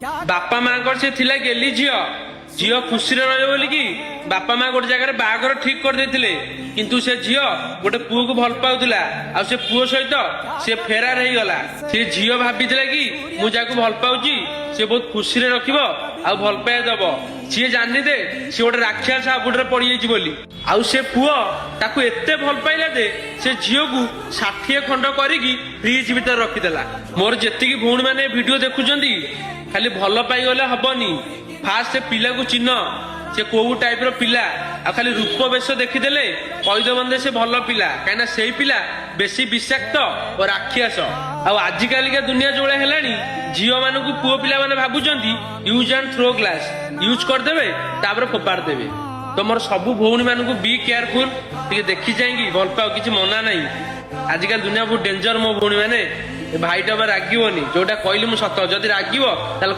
ବାପା ମାଙ୍କର ସେ ଥିଲା ଗେଲି ଝିଅ ଝିଅ ଖୁସିରେ ରହିବ ବୋଲିକି ବାପା ମା ଗୋଟେ ଜାଗାରେ ବାହାଘର ଠିକ କରିଦେଇଥିଲେ। କିନ୍ତୁ ସେ ଝିଅ ଗୋଟେ ପୁଅକୁ ଭଲ ପାଉଥିଲା ଆଉ ସେ ପୁଅ ସହିତ ସେ ଫେରାର ହେଇଗଲା। ସେ ଝିଅ ଭାବିଥିଲା କି ମୁଁ ଯାହାକୁ ଭଲ ପାଉଛି ସେ ବହୁତ ଖୁସିରେ ରଖିବ ଆଉ ଭଲ ପାଇବା ଦବ। ସିଏ ଜାଣିନି ଯେ ସିଏ ଗୋଟେ ରାକ୍ଷସ ହାବୁଡରେ ପଡିଯାଇଛି ବୋଲି। ଆଉ ସେ ପୁଅ ତାକୁ ଏତେ ଭଲ ପାଇଲା ଯେ ସେ ଝିଅକୁ 60 ଖଣ୍ଡ କରିକି ଫ୍ରିଜ ଭିତରେ ରଖିଦେଲା। ମୋର ଯେତିକି ଭଉଣୀ ମାନେ ଭିଡିଓ ଦେଖୁଛନ୍ତି ଖାଲି ଭଲ ପାଇଗଲେ ହବନି, ଫାଷ୍ଟ ସେ ପିଲାକୁ ଚିହ୍ନ ସେ କୋଉ ଟାଇପ ର ପିଲା। ଆଉ ଖାଲି ରୂପ ବେଶ ଦେଖିଦେଲେ କହିଦେବନି ସେ ଭଲ ପିଲା, କାହିଁକିନା ସେଇ ପିଲା ବେଶୀ ବିଷାକ୍ତ ଓ ରାକ୍ଷସ। ଆଉ ଆଜିକାଲିକା ଦୁନିଆ ଯୋଉଭଳିଆ ହେଲାଣି ଝିଅ ମାନଙ୍କୁ ପୁଅ ପିଲାମାନେ ଭାବୁଛନ୍ତି use and throw glass, use କରିଦେବେ ତାପରେ ଫୋପାଡ଼ି ଦେବେ। ତମର ସବୁ ଭଉଣୀ ମାନଙ୍କୁ ବି କେୟାରଫୁଲ, ଟିକେ ଦେଖି ଚାହିଁକି ଭଲ ପାଅ, କିଛି ମନା ନାହିଁ। ଆଜିକାଲି ଦୁନିଆ ବହୁତ ଡେଞ୍ଜର ମୋ ଭଉଣୀ ମାନେ। ଭାଇଟା ରାଗିବନି, ଯୋଉଟା କହିଲି ମୁଁ ସତ, ଯଦି ରାଗିବ ତାହେଲେ